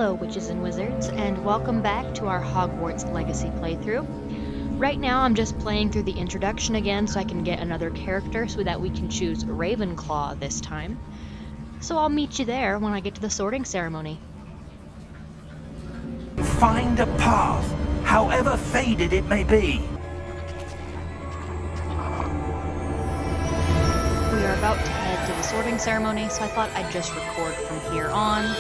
Hello, witches and wizards, and welcome back to our Hogwarts Legacy playthrough. Right now, I'm just playing through the introduction again so I can get another character so that we can choose Ravenclaw this time. So I'll meet you there when I get to the sorting ceremony. Find a path, however faded it may be. We are about to head to the sorting ceremony, so I thought I'd just record from here on.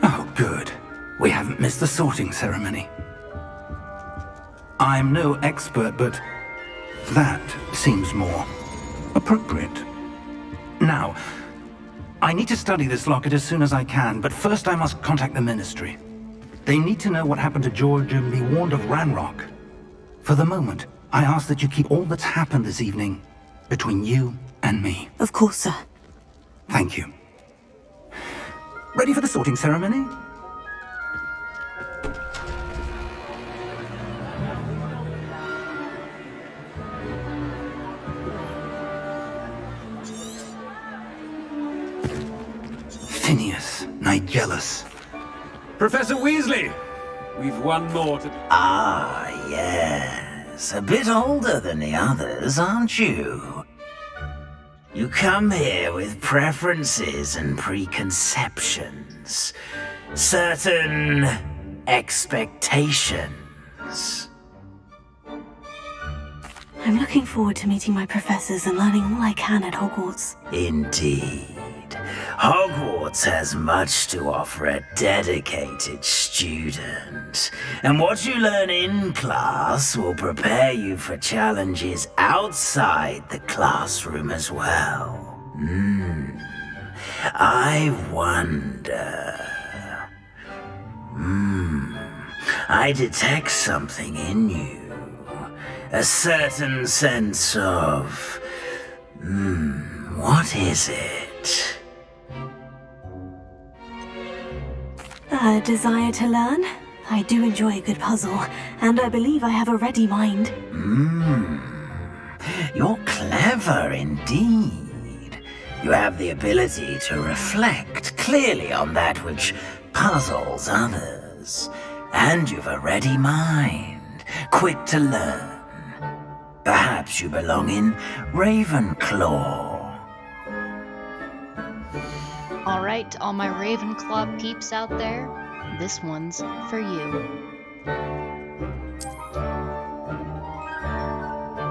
Oh, good. We haven't missed the sorting ceremony. I'm no expert, but that seems more appropriate. Now, I need to study this locket as soon as I can, but first I must contact the Ministry. They need to know what happened to George and be warned of Ranrock. For the moment, I ask that you keep all that's happened this evening between you and me. Of course, sir. Thank you. Ready for the sorting ceremony? Phineas, Nigellus. Professor Weasley! We've one more to... Ah, yes. A bit older than the others, aren't you? You come here with preferences and preconceptions. Certain expectations. I'm looking forward to meeting my professors and learning all I can at Hogwarts. Indeed. Hogwarts has much to offer a dedicated student. And what you learn in class will prepare you for challenges outside the classroom as well. I wonder... I detect something in you. A certain sense of... what is it? A desire to learn? I do enjoy a good puzzle, and I believe I have a ready mind. You're clever indeed. You have the ability to reflect clearly on that which puzzles others. And you've a ready mind, quick to learn. Perhaps you belong in Ravenclaw. Alright, all my Ravenclaw peeps out there, this one's for you.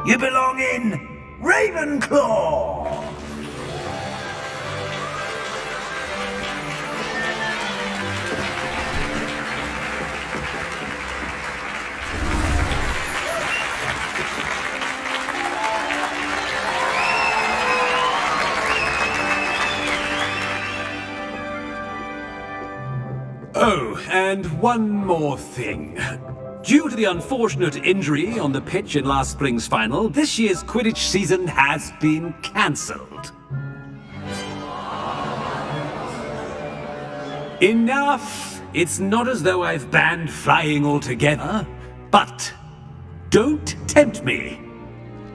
You belong in Ravenclaw! Oh, and one more thing. Due to the unfortunate injury on the pitch in last spring's final, this year's Quidditch season has been cancelled. Enough! It's not as though I've banned flying altogether, but don't tempt me.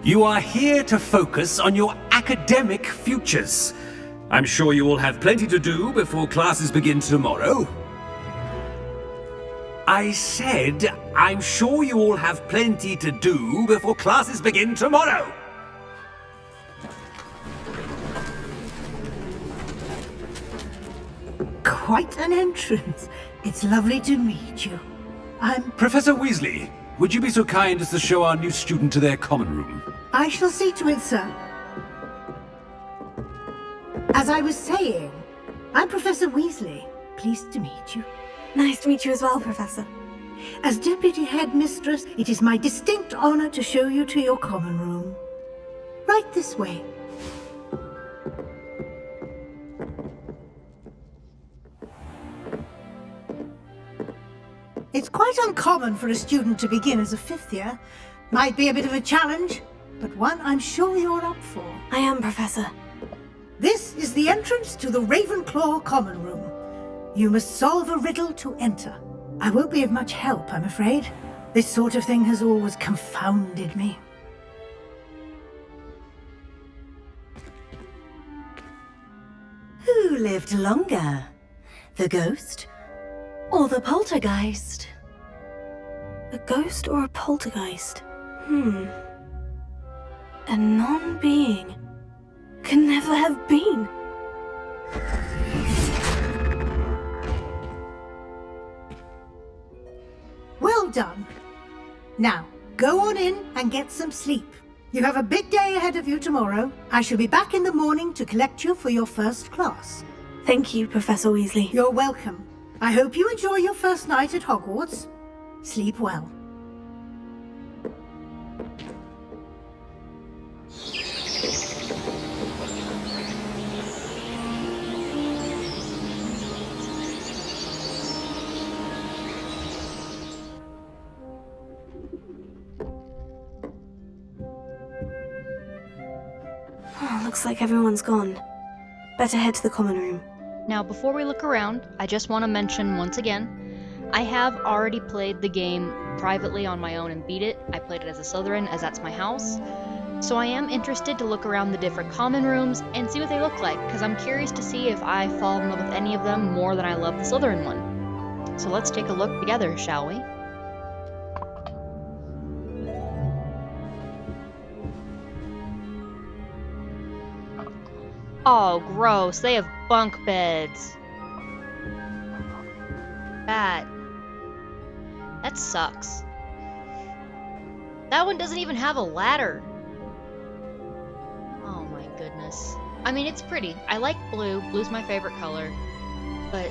You are here to focus on your academic futures. I'm sure you will have plenty to do before classes begin tomorrow. I said, I'm sure you all have plenty to do before classes begin tomorrow. quite an entrance. It's lovely to meet you. Professor Weasley, would you be so kind as to show our new student to their common room? I shall see to it, sir. As I was saying, I'm Professor Weasley. Pleased to meet you. Nice to meet you as well, Professor. As Deputy Headmistress, it is my distinct honor to show you to your common room. Right this way. It's quite uncommon for a student to begin as a fifth year. Might be a bit of a challenge, but one I'm sure you're up for. I am, Professor. This is the entrance to the Ravenclaw common room. You must solve a riddle to enter. I won't be of much help, I'm afraid. This sort of thing has always confounded me. Who lived longer? The ghost or the poltergeist? A ghost or a poltergeist? A non-being can never have been. Well done. Now, go on in and get some sleep. You have a big day ahead of you tomorrow. I shall be back in the morning to collect you for your first class. Thank you, Professor Weasley. You're welcome. I hope you enjoy your first night at Hogwarts. Sleep well. Looks like everyone's gone. Better head to the common room. Now, before we look around, I just want to mention once again, I have already played the game privately on my own and beat it. I played it as a Slytherin, as that's my house. So I am interested to look around the different common rooms and see what they look like, because I'm curious to see if I fall in love with any of them more than I love the Slytherin one. So let's take a look together, shall we? Oh, gross. They have bunk beds. That sucks. That one doesn't even have a ladder. Oh my goodness. I mean, it's pretty. I like blue. Blue's my favorite color. But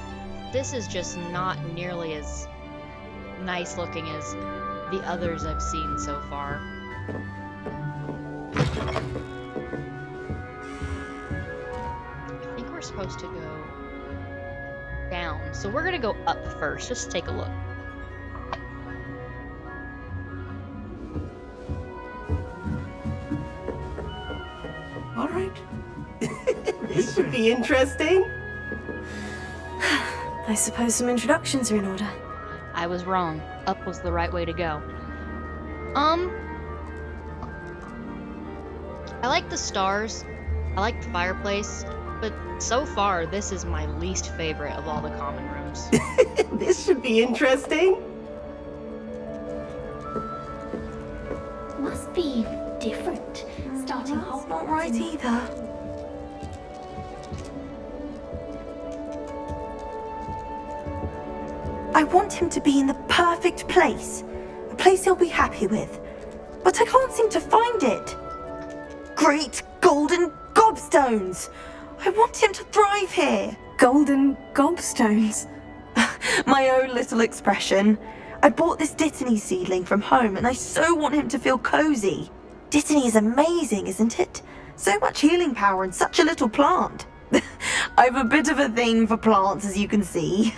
this is just not nearly as nice looking as the others I've seen so far. I think we're supposed to go down. So we're gonna go up first. Just take a look. All right. This should be interesting. I suppose some introductions are in order. I was wrong. Up was the right way to go. I like the stars. I like the fireplace. But so far, this is my least favorite of all the common rooms. This should be interesting. Must be different. Starting That's not right either. I want him to be in the perfect place. A place he'll be happy with. But I can't seem to find it. Great golden gobstones! I want him to thrive here. Golden gobstones. My own little expression. I bought this Dittany seedling from home and I so want him to feel cozy. Dittany is amazing, isn't it? So much healing power in such a little plant. I have a bit of a thing for plants, as you can see.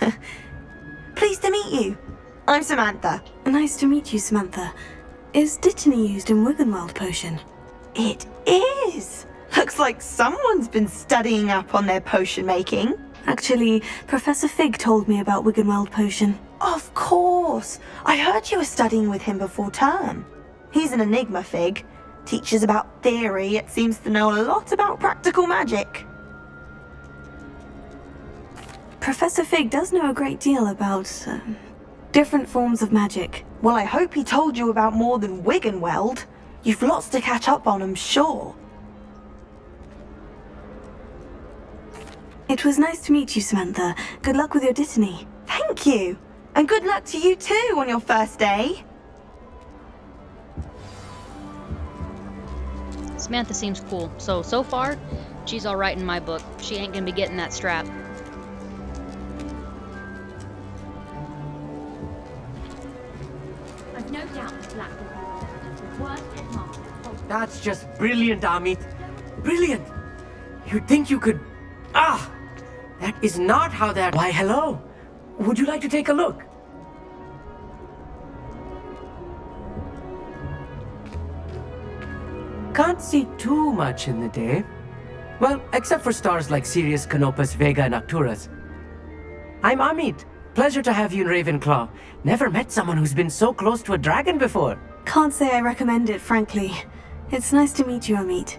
Pleased to meet you. I'm Samantha. Nice to meet you, Samantha. Is Dittany used in Wiggenweld potion? It is. Looks like someone's been studying up on their potion making. Actually, Professor Fig told me about Wiggenweld potion. Of course. I heard you were studying with him before term. He's an enigma, Fig. Teaches about theory, yet seems to know a lot about practical magic. Professor Fig does know a great deal about different forms of magic. Well, I hope he told you about more than Wiggenweld. You've lots to catch up on, I'm sure. It was nice to meet you, Samantha. Good luck with your Dittany. Thank you. And good luck to you too on your first day. Samantha seems cool. So far, she's alright in my book. She ain't gonna be getting that strap. I've no doubt that Black will be the worst headmaster of Hogwarts. That's just brilliant, Amit. Brilliant! You'd think you could... Ah! That is not how that... Why, hello. Would you like to take a look? Can't see too much in the day. Well, except for stars like Sirius, Canopus, Vega, and Arcturus. I'm Amit. Pleasure to have you in Ravenclaw. Never met someone who's been so close to a dragon before. Can't say I recommend it, frankly. It's nice to meet you, Amit.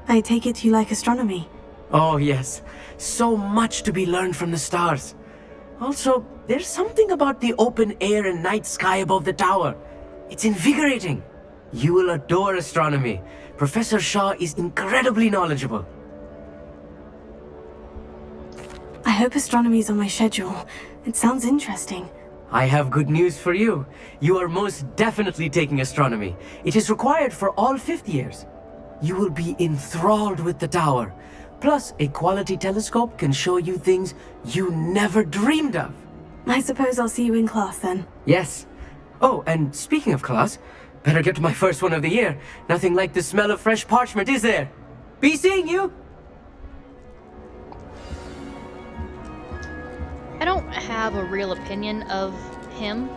I take it you like astronomy. Oh, yes. So much to be learned from the stars. Also, there's something about the open air and night sky above the tower. It's invigorating. You will adore astronomy. Professor Shaw is incredibly knowledgeable. I hope astronomy's on my schedule. It sounds interesting. I have good news for you. You are most definitely taking astronomy. It is required for all fifth years. You will be enthralled with the tower. Plus, a quality telescope can show you things you never dreamed of. I suppose I'll see you in class then. Yes. Oh, and speaking of class, better get to my first one of the year. Nothing like the smell of fresh parchment, is there? Be seeing you! I don't have a real opinion of him.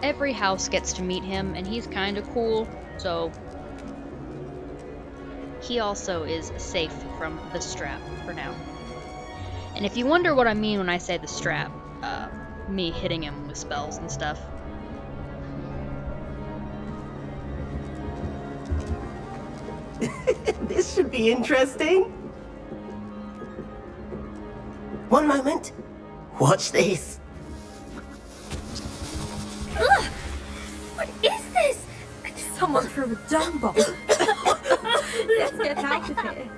Every house gets to meet him, and he's kinda cool, so... He also is safe from the strap for now. And if you wonder what I mean when I say the strap, me hitting him with spells and stuff. This should be interesting. One moment. Watch this. Ugh! What is this? Someone threw a dung bomb. Let's get out of here.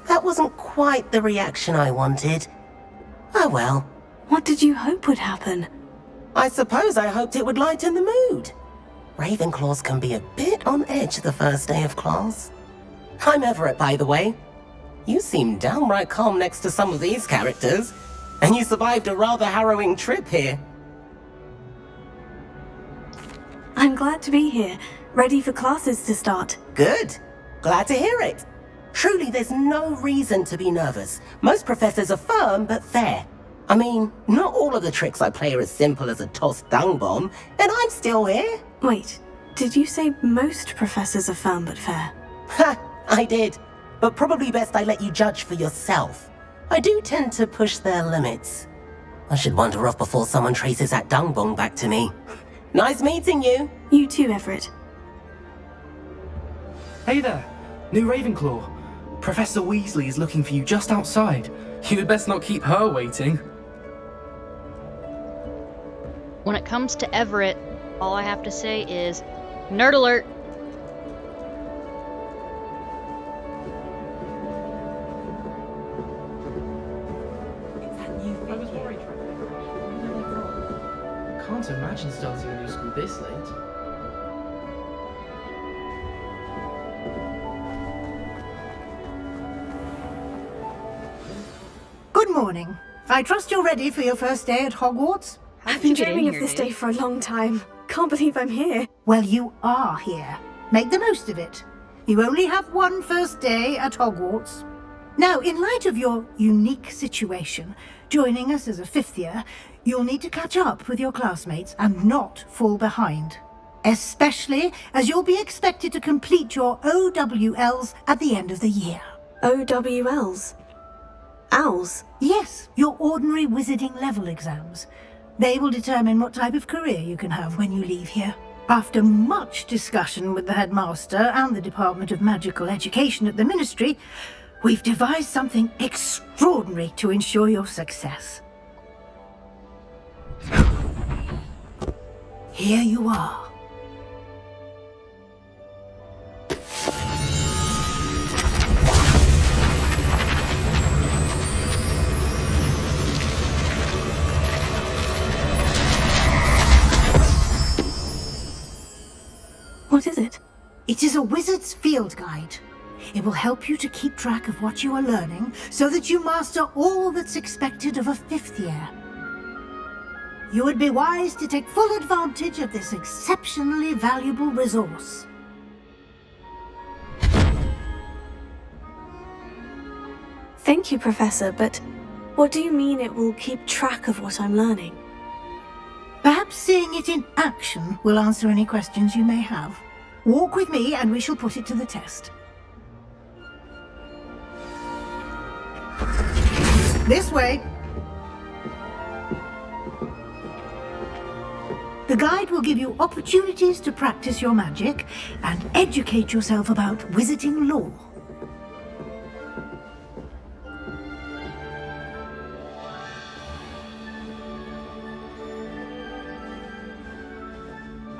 That wasn't quite the reaction I wanted. Oh well. What did you hope would happen? I suppose I hoped it would lighten the mood. Ravenclaws can be a bit on edge the first day of class. I'm Everett, by the way. You seem downright calm next to some of these characters. And you survived a rather harrowing trip here. I'm glad to be here, ready for classes to start. Good. Glad to hear it. Truly, there's no reason to be nervous. Most professors are firm but fair. I mean, not all of the tricks I play are as simple as a tossed dung bomb, and I'm still here. Wait, did you say most professors are firm but fair? Ha! I did. But probably best I let you judge for yourself. I do tend to push their limits. I should wander off before someone traces that dung bomb back to me. Nice meeting you. You too, Everett. Hey there, new Ravenclaw. Professor Weasley is looking for you just outside. You'd best not keep her waiting. When it comes to Everett, all I have to say is, nerd alert! Can't imagine starting a new school this late. Good morning. I trust you're ready for your first day at Hogwarts? I've been dreaming of this day for a long time. Can't believe I'm here. Well, you are here. Make the most of it. You only have one first day at Hogwarts. Now, in light of your unique situation, joining us as a fifth year, you'll need to catch up with your classmates and not fall behind. Especially as you'll be expected to complete your OWLs at the end of the year. OWLs? Owls? Yes, your ordinary wizarding level exams. They will determine what type of career you can have when you leave here. After much discussion with the headmaster and the Department of Magical Education at the Ministry, we've devised something extraordinary to ensure your success. Here you are. It is a wizard's field guide. It will help you to keep track of what you are learning so that you master all that's expected of a 5th year. You would be wise to take full advantage of this exceptionally valuable resource. Thank you, Professor, but what do you mean it will keep track of what I'm learning? Perhaps seeing it in action will answer any questions you may have. Walk with me and we shall put it to the test. This way. The guide will give you opportunities to practice your magic and educate yourself about wizarding lore.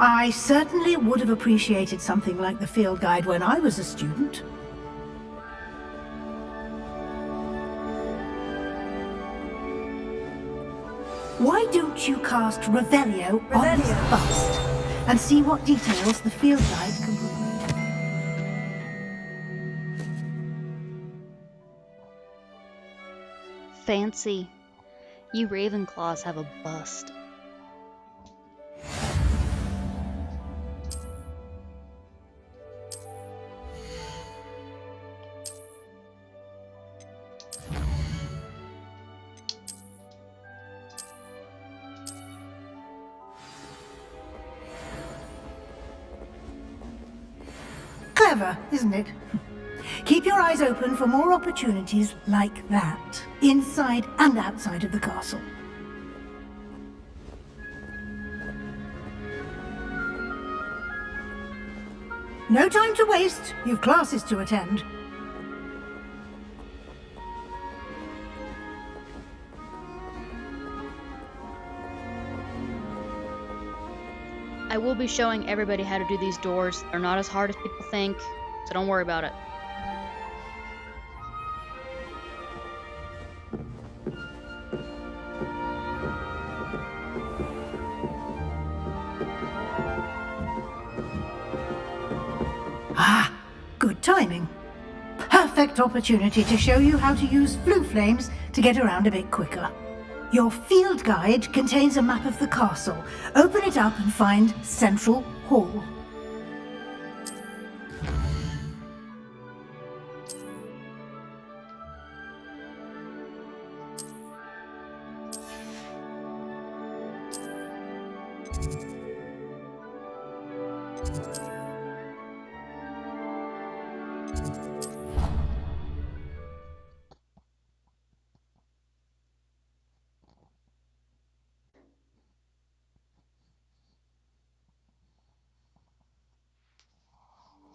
I certainly would have appreciated something like the field guide when I was a student. Why don't you cast Revelio on his bust and see what details the field guide can provide? Fancy. You Ravenclaws have a bust. Clever, isn't it? Keep your eyes open for more opportunities like that, inside and outside of the castle. No time to waste. You've classes to attend. I will be showing everybody how to do these doors. They're not as hard as people think, so don't worry about it. Ah, good timing. Perfect opportunity to show you how to use flue flames to get around a bit quicker. Your field guide contains a map of the castle. Open it up and find Central Hall.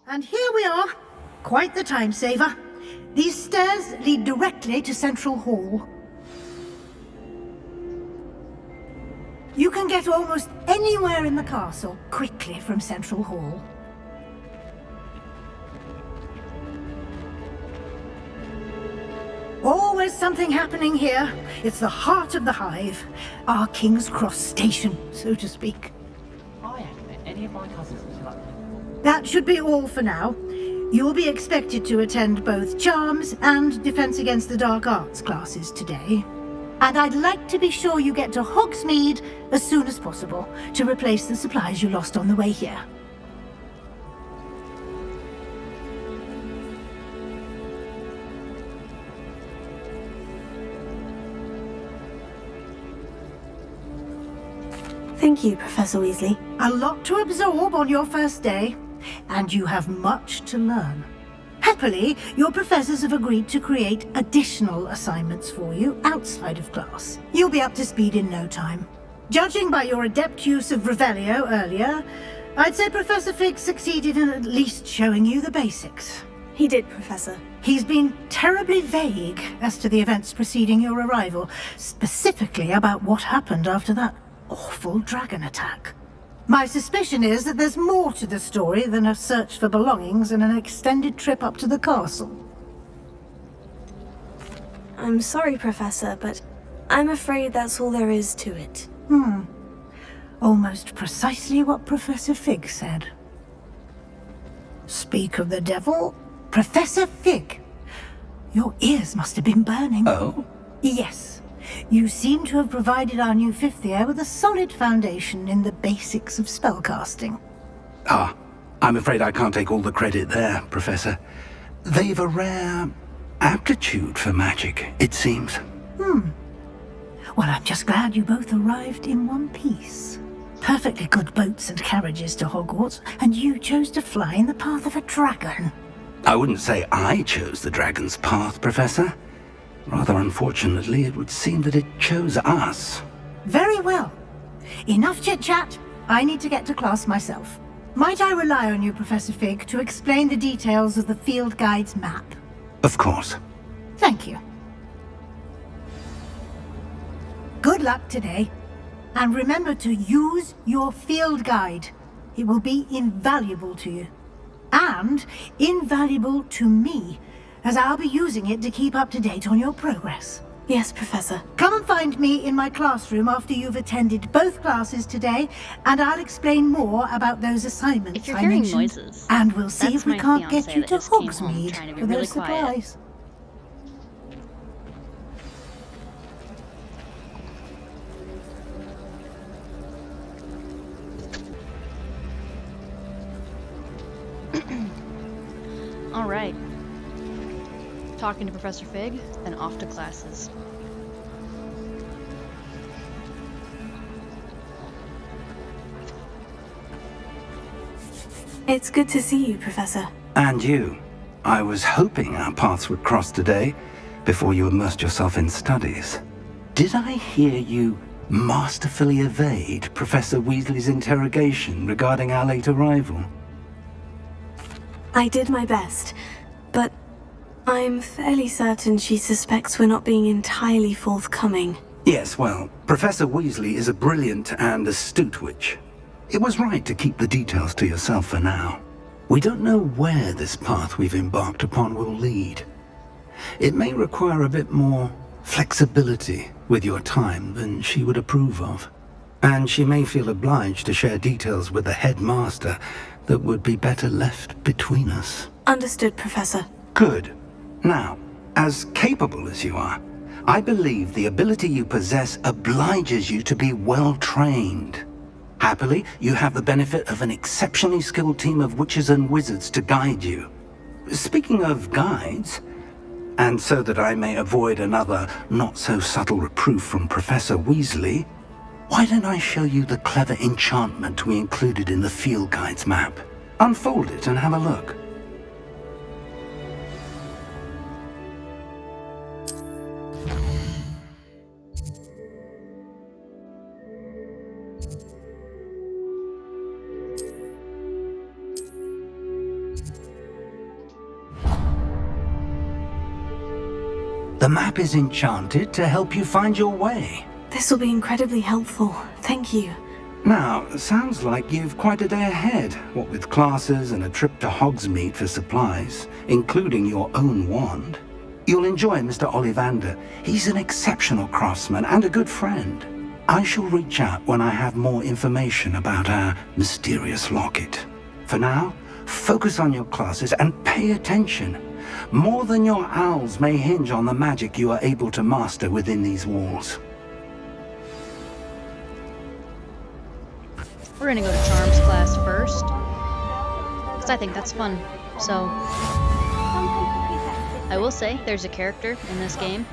And here we are. Quite the time saver. These stairs lead directly to Central Hall. You can get almost anywhere in the castle quickly from Central Hall. Always something happening here. It's the heart of the hive. Our King's Cross station, so to speak. I haven't met any of my cousins until I... That should be all for now. You'll be expected to attend both Charms and Defense Against the Dark Arts classes today. And I'd like to be sure you get to Hogsmeade as soon as possible to replace the supplies you lost on the way here. Thank you, Professor Weasley. A lot to absorb on your first day, and you have much to learn. Happily, your professors have agreed to create additional assignments for you outside of class. You'll be up to speed in no time. Judging by your adept use of Revelio earlier, I'd say Professor Fig succeeded in at least showing you the basics. He did, Professor. He's been terribly vague as to the events preceding your arrival, specifically about what happened after that awful dragon attack. My suspicion is that there's more to the story than a search for belongings and an extended trip up to the castle. I'm sorry, Professor, but I'm afraid that's all there is to it. Almost precisely what Professor Fig said. Speak of the devil. Professor Fig. Your ears must have been burning. Oh? Yes. You seem to have provided our new fifth year with a solid foundation in the basics of spellcasting. Ah, I'm afraid I can't take all the credit there, Professor. They've a rare aptitude for magic, it seems. Well, I'm just glad you both arrived in one piece. Perfectly good boats and carriages to Hogwarts, and you chose to fly in the path of a dragon. I wouldn't say I chose the dragon's path, Professor. Rather unfortunately, it would seem that it chose us. Very well. Enough chit-chat. I need to get to class myself. Might I rely on you, Professor Fig, to explain the details of the field guide's map? Of course. Thank you. Good luck today. And remember to use your field guide. It will be invaluable to you. And invaluable to me, as I'll be using it to keep up to date on your progress. Yes, Professor. Come and find me in my classroom after you've attended both classes today, and I'll explain more about those assignments If you're I hearing mentioned. noises, And we'll see that's if we my can't fiancé get you that to just came home Hogsmeade trying to be for really those quiet. supplies. All right. Talking to Professor Fig, then off to classes. It's good to see you, Professor. And you. I was hoping our paths would cross today, before you immersed yourself in studies. Did I hear you masterfully evade Professor Weasley's interrogation regarding our late arrival? I did my best, but I'm fairly certain she suspects we're not being entirely forthcoming. Yes, well, Professor Weasley is a brilliant and astute witch. It was right to keep the details to yourself for now. We don't know where this path we've embarked upon will lead. It may require a bit more flexibility with your time than she would approve of. And she may feel obliged to share details with the headmaster that would be better left between us. Understood, Professor. Good. Now, as capable as you are, I believe the ability you possess obliges you to be well trained. Happily, you have the benefit of an exceptionally skilled team of witches and wizards to guide you. Speaking of guides, and so that I may avoid another not-so-subtle reproof from Professor Weasley, why don't I show you the clever enchantment we included in the field guide's map? Unfold it and have a look. The map is enchanted to help you find your way. This will be incredibly helpful. Thank you. Now, sounds like you've quite a day ahead, what with classes and a trip to Hogsmeade for supplies, including your own wand. You'll enjoy Mr. Ollivander. He's an exceptional craftsman and a good friend. I shall reach out when I have more information about our mysterious locket. For now, focus on your classes and pay attention. More than your owls may hinge on the magic you are able to master within these walls. We're gonna go to Charms class first, because I think that's fun. So, I will say, there's a character in this game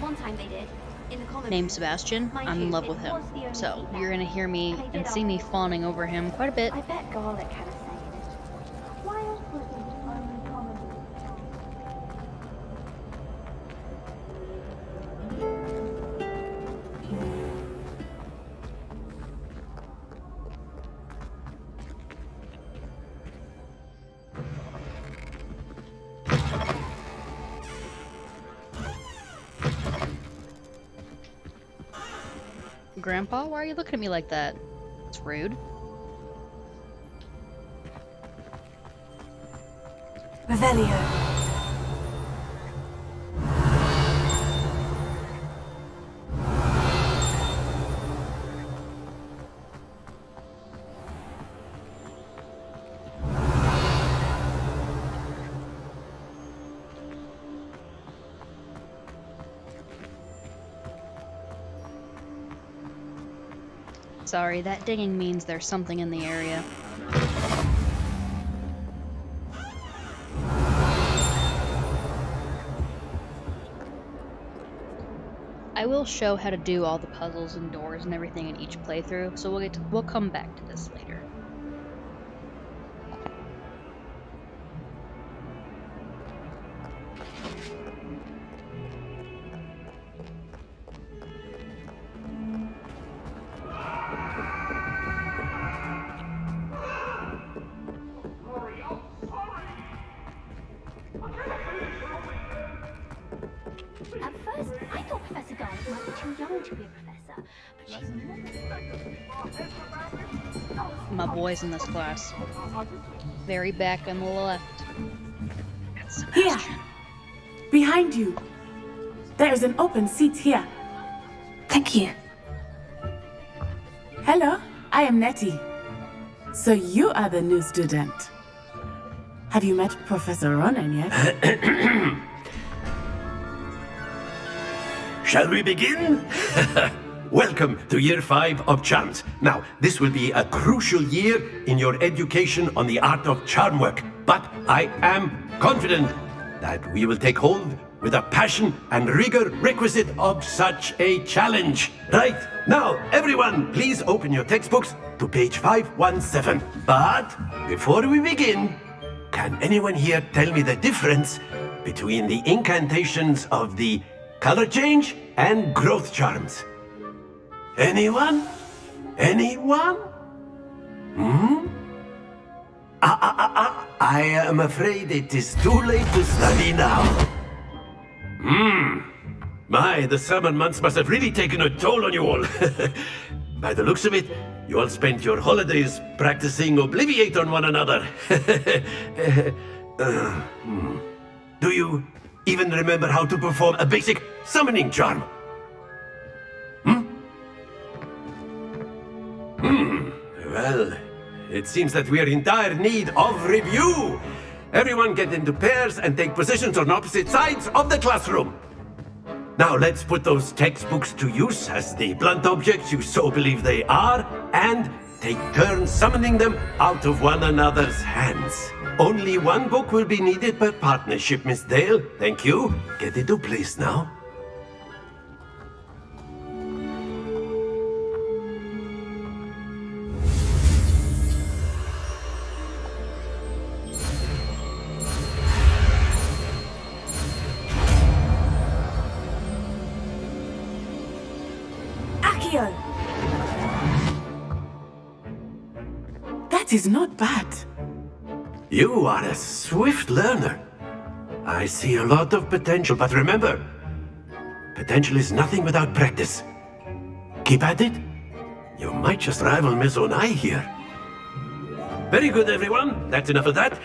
named Sebastian. I'm in love with him. So, you're gonna hear me and see me fawning over him quite a bit. I bet Garlic had a say in it. Why else would it be the only common Grandpa, why are you looking at me like that? It's rude. Revelio. Sorry, that dinging means there's something in the area. I will show how to do all the puzzles and doors and everything in each playthrough, so we'll come back to this later. At first, I thought Professor Garlick might be too young to be a professor, but she's not. My boys in this class. Very back on the left. Here! Behind you! There is an open seat here. Thank you. Hello, I am Nettie. So you are the new student. Have you met Professor Ronan yet? Shall we begin? Welcome to Year 5 of Charms. Now, this will be a crucial year in your education on the art of charm work, but I am confident that we will take hold with a passion and rigor requisite of such a challenge. Right, now, everyone, please open your textbooks to page 517. But before we begin, can anyone here tell me the difference between the incantations of the color change and growth charms? Anyone? Anyone? I am afraid it is too late to study now. My, the summer months must have really taken a toll on you all. By the looks of it, you all spent your holidays practicing Obliviate on one another. Do you even remember how to perform a basic summoning charm? Well, it seems that we are in dire need of review. Everyone get into pairs and take positions on opposite sides of the classroom. Now let's put those textbooks to use as the blunt objects you so believe they are, and take turns summoning them out of one another's hands. Only one book will be needed per partnership, Miss Dale. Thank you. Get into place now. That is not bad. You are a swift learner. I see a lot of potential, but remember, potential is nothing without practice. Keep at it. You might just rival Miss Onai here. Very good, everyone. That's enough of that.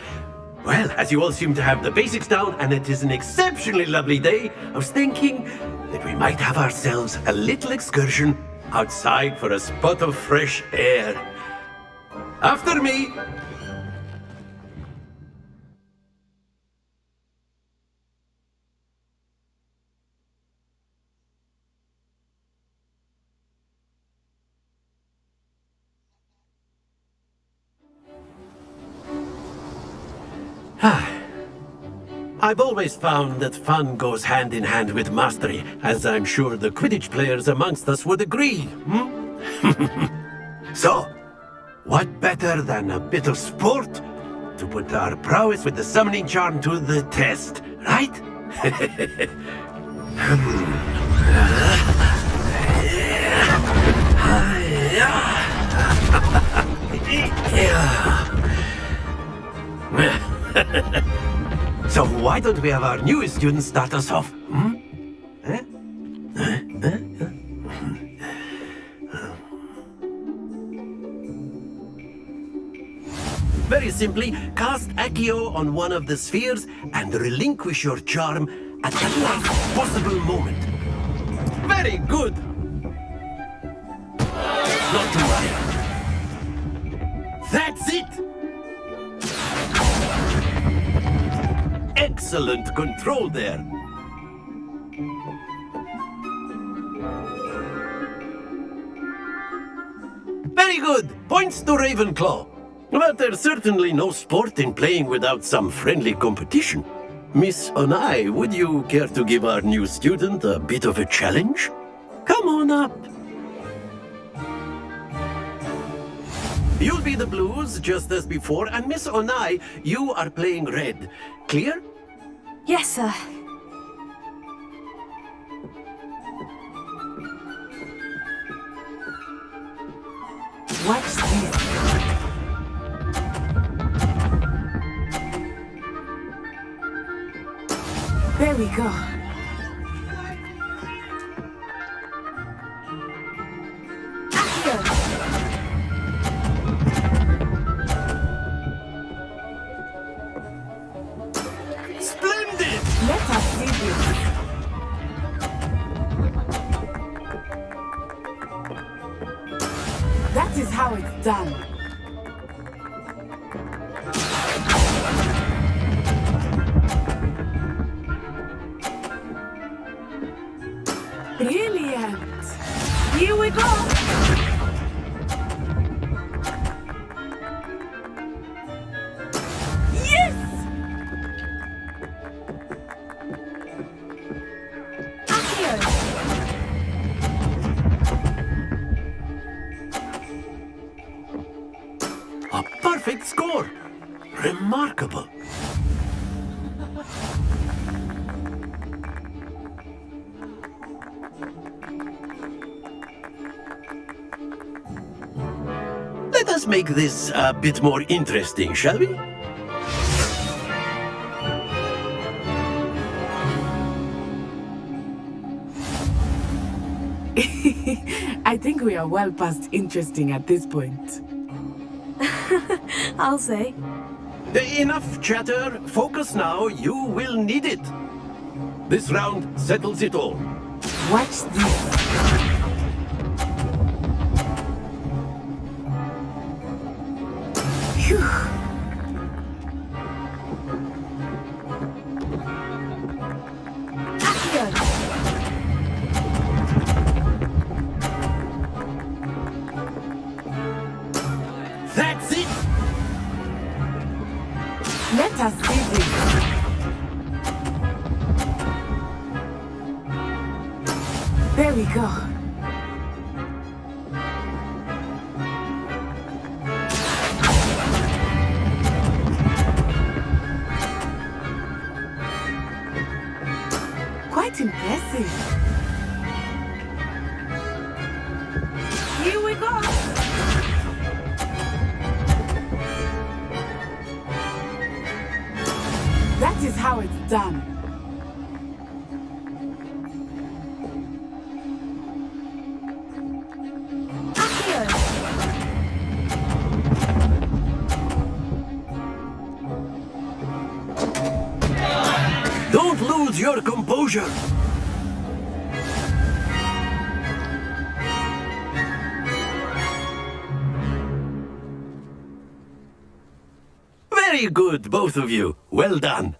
Well, as you all seem to have the basics down, and it is an exceptionally lovely day, I was thinking that we might have ourselves a little excursion outside for a spot of fresh air. After me! I've always found that fun goes hand in hand with mastery, as I'm sure the Quidditch players amongst us would agree. So, what better than a bit of sport to put our prowess with the summoning charm to the test, right? So why don't we have our newest student start us off? Very simply, cast Accio on one of the spheres and relinquish your charm at the last possible moment. Very good! Not too high. That's it! Excellent control there. Very good. Points to Ravenclaw. But there's certainly no sport in playing without some friendly competition. Miss Onai, would you care to give our new student a bit of a challenge? Come on up. You'll be the blues, just as before, and Miss Onai, you are playing red. Clear? Yes, sir. Watch this. There we go. Splendid! Let us see this. That is how it's done. Brilliant! Here we go! Yes! A perfect score! Remarkable! Let us make this a bit more interesting, shall we? I think we are well past interesting at this point. I'll say. Enough chatter. Focus now. You will need it. This round settles it all. Watch this. Phew. That's it! Let us see this. There we go. Quite impressive. Here we go. That is how it's done. Don't lose your composure! Very good, both of you. Well done.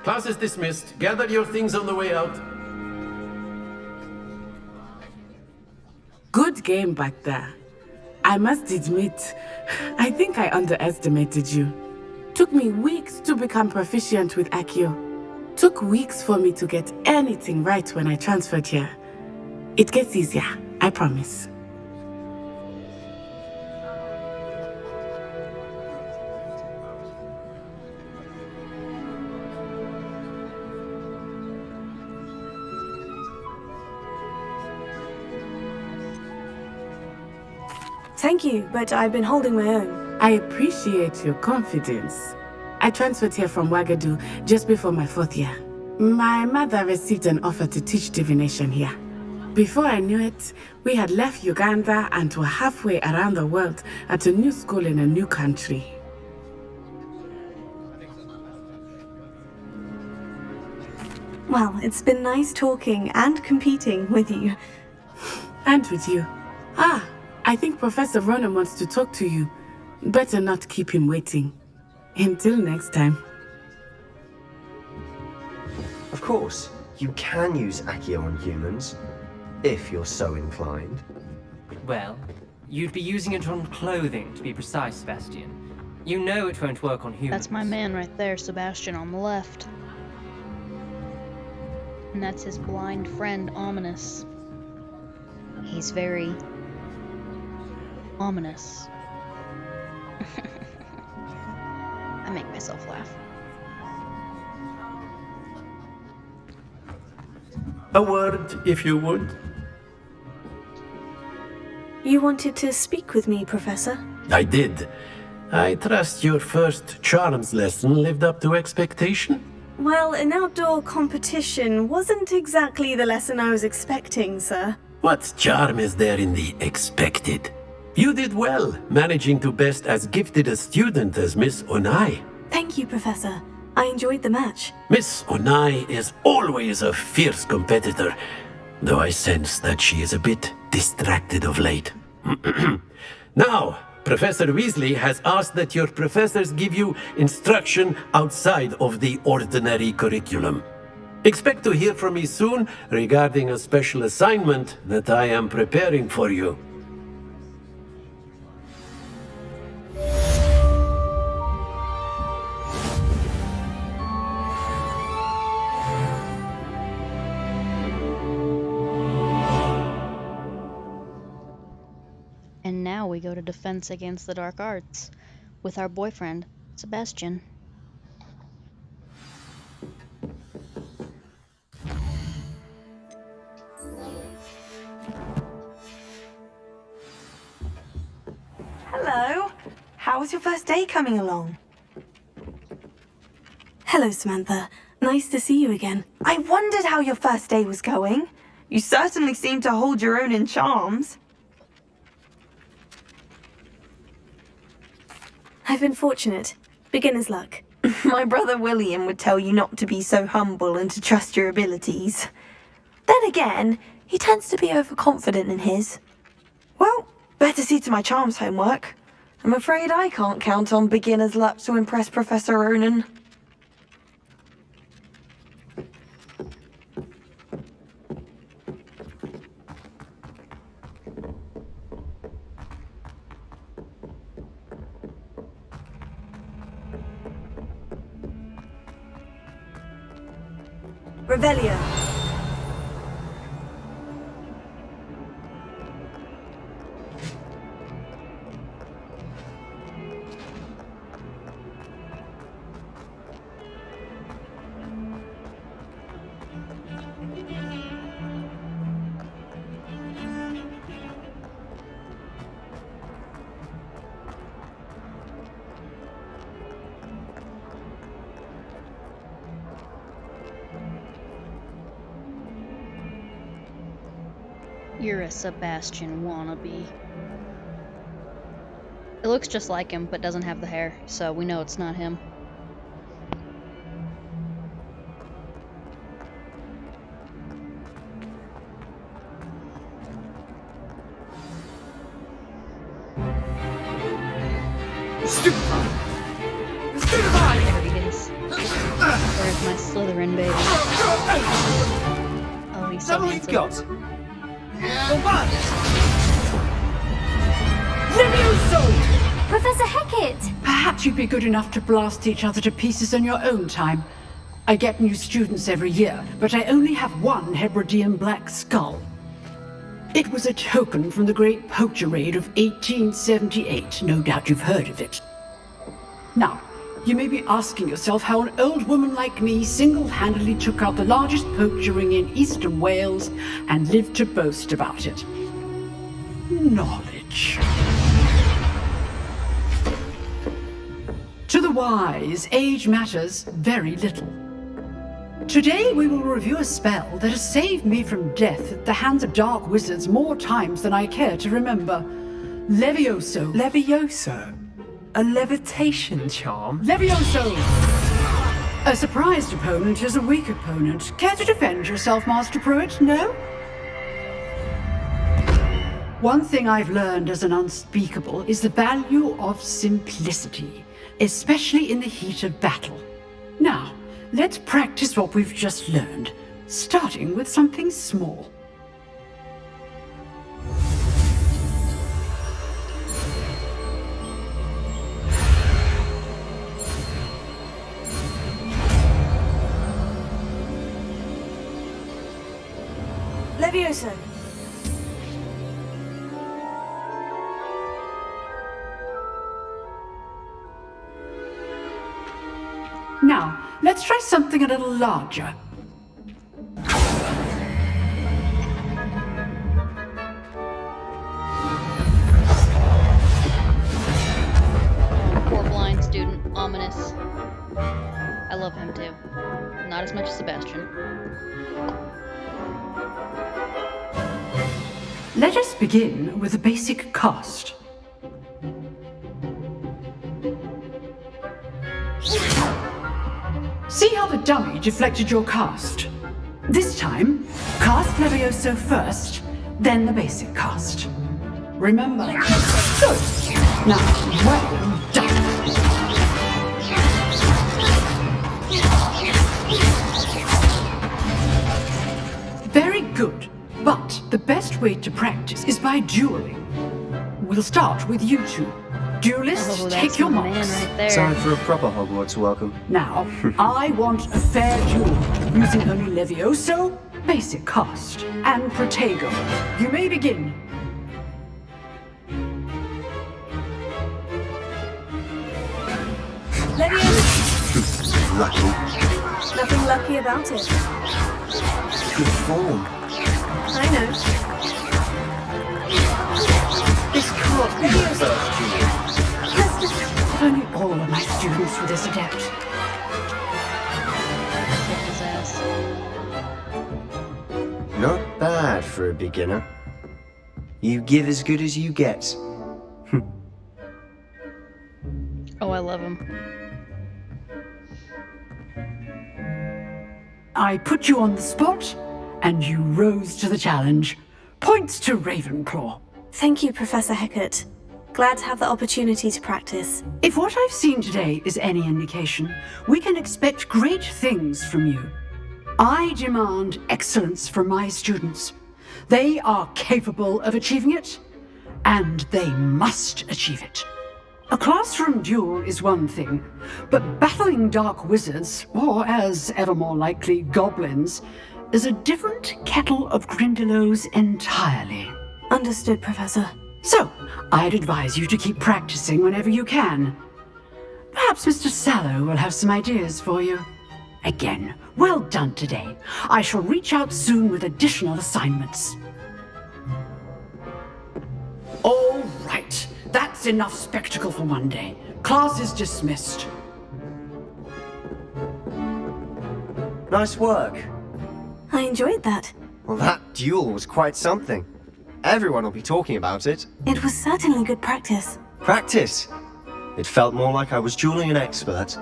Class is dismissed. Gather your things on the way out. Good game back there. I must admit, I think I underestimated you. Took me weeks to become proficient with Accio. Took weeks for me to get anything right when I transferred here. It gets easier, I promise. Thank you, but I've been holding my own. I appreciate your confidence. I transferred here from Wagadu just before my 4th year. My mother received an offer to teach divination here. Before I knew it, we had left Uganda and were halfway around the world at a new school in a new country. Well, it's been nice talking and competing with you. And with you. I think Professor Ronan wants to talk to you. Better not keep him waiting. Until next time. Of course, you can use Accio on humans, if you're so inclined. Well, you'd be using it on clothing, to be precise, Sebastian. You know it won't work on humans. That's my man right there, Sebastian, on the left. And that's his blind friend, Ominous. He's very ominous. I make myself laugh. A word, if you would. You wanted to speak with me, Professor? I did. I trust your first charms lesson lived up to expectation? Well, an outdoor competition wasn't exactly the lesson I was expecting, sir. What charm is there in the expected? You did well, managing to best as gifted a student as Miss Onai. Thank you, Professor. I enjoyed the match. Miss Onai is always a fierce competitor, though I sense that she is a bit distracted of late. Now, Professor Weasley has asked that your professors give you instruction outside of the ordinary curriculum. Expect to hear from me soon regarding a special assignment that I am preparing for you. And now we go to Defense Against the Dark Arts with our boyfriend, Sebastian. Hello. How's your first day coming along? Hello, Samantha. Nice to see you again. I wondered how your first day was going. You certainly seem to hold your own in charms. I've been fortunate. Beginner's luck. My brother William would tell you not to be so humble and to trust your abilities. Then again, he tends to be overconfident in his. Well, better see to my charms homework. I'm afraid I can't count on beginner's luck to impress Professor Ronan. Revelio. You're a Sebastian wannabe. It looks just like him, but doesn't have the hair, so we know it's not him. Stupefy! There he is. Where's my Slytherin baby? Oh, he's so handsome. got? Professor Hecat! Perhaps you'd be good enough to blast each other to pieces in your own time. I get new students every year, but I only have one Hebridean black skull. It was a token from the Great Poacher Raid of 1878. No doubt you've heard of it. Now, you may be asking yourself how an old woman like me single-handedly took out the largest poacher ring in eastern Wales and lived to boast about it. Knowledge. To the wise, age matters very little. Today we will review a spell that has saved me from death at the hands of dark wizards more times than I care to remember. Levioso. Levioso? A levitation charm? Levioso! A surprised opponent is a weak opponent. Care to defend yourself, Master Pruitt? No? One thing I've learned as an unspeakable is the value of simplicity, especially in the heat of battle. Now, let's practice what we've just learned, starting with something small. Levioso. Now, let's try something a little larger. Poor blind student, ominous. I love him too. Not as much as Sebastian. Let us begin with a basic cast. See how the dummy deflected your cast? This time, cast Levioso first, then the basic cast. Remember? Good. Now, well done. Very good. But the best way to practice is by dueling. We'll start with you two. Duelists, take your marks. Time for a proper Hogwarts welcome. Now, I want a fair duel, using only Levioso, basic cast, and Protego. You may begin. Levioso. Lucky. Nothing lucky about it. Good form. I know. This can't be the first duel. If only all of my students were this adept. Kick his ass. Not bad for a beginner. You give as good as you get. Oh, I love him. I put you on the spot, and you rose to the challenge. Points to Ravenclaw. Thank you, Professor Hecat. Glad to have the opportunity to practice. If what I've seen today is any indication, we can expect great things from you. I demand excellence from my students. They are capable of achieving it, and they must achieve it. A classroom duel is one thing, but battling dark wizards, or as ever more likely, goblins, is a different kettle of Grindylows entirely. Understood, Professor. So, I'd advise you to keep practicing whenever you can. Perhaps Mr. Sallow will have some ideas for you. Again, well done today. I shall reach out soon with additional assignments. All right, that's enough spectacle for one day. Class is dismissed. Nice work. I enjoyed that. Well, that duel was quite something. Everyone will be talking about it. It was certainly good practice. Practice? It felt more like I was dueling an expert.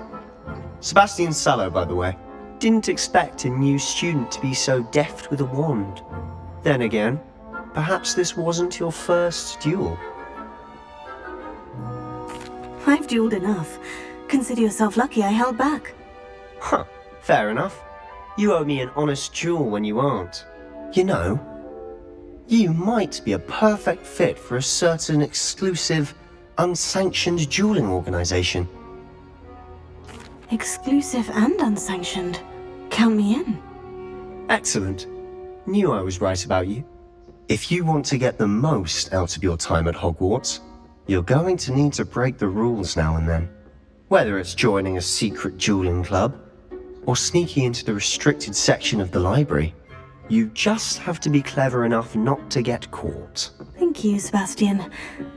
Sebastian Sallow, by the way. Didn't expect a new student to be so deft with a wand. Then again, perhaps this wasn't your first duel. I've dueled enough. Consider yourself lucky I held back. Huh, fair enough. You owe me an honest duel when you aren't. You know, you might be a perfect fit for a certain exclusive, unsanctioned dueling organization. Exclusive and unsanctioned. Count me in. Excellent. Knew I was right about you. If you want to get the most out of your time at Hogwarts, you're going to need to break the rules now and then. Whether it's joining a secret dueling club, or sneaking into the restricted section of the library, you just have to be clever enough not to get caught. Thank you, Sebastian.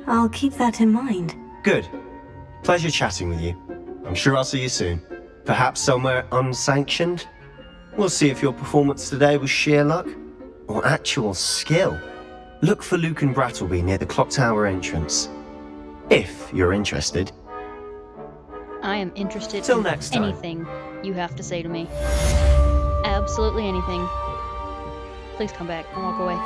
I'll keep that in mind. Good. Pleasure chatting with you. I'm sure I'll see you soon. Perhaps somewhere unsanctioned? We'll see if your performance today was sheer luck or actual skill. Look for Luke and Brattleby near the clock tower entrance. If you're interested. I am interested Till in next time. anything you have to say to me. Absolutely anything. Please come back and walk away.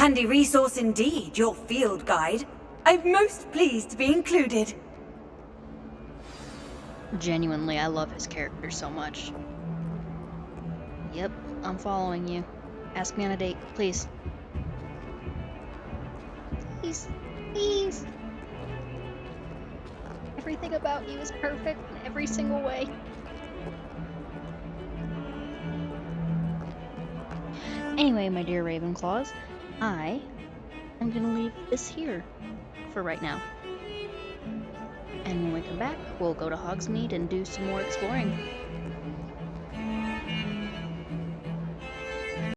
Handy resource indeed, your field guide. I'm most pleased to be included. Genuinely, I love his character so much. Yep, I'm following you. Ask me on a date, please. Please, please. Everything about you is perfect in every single way. Anyway, my dear Ravenclaws, I am gonna leave this here for right now. And when we come back, we'll go to Hogsmeade and do some more exploring.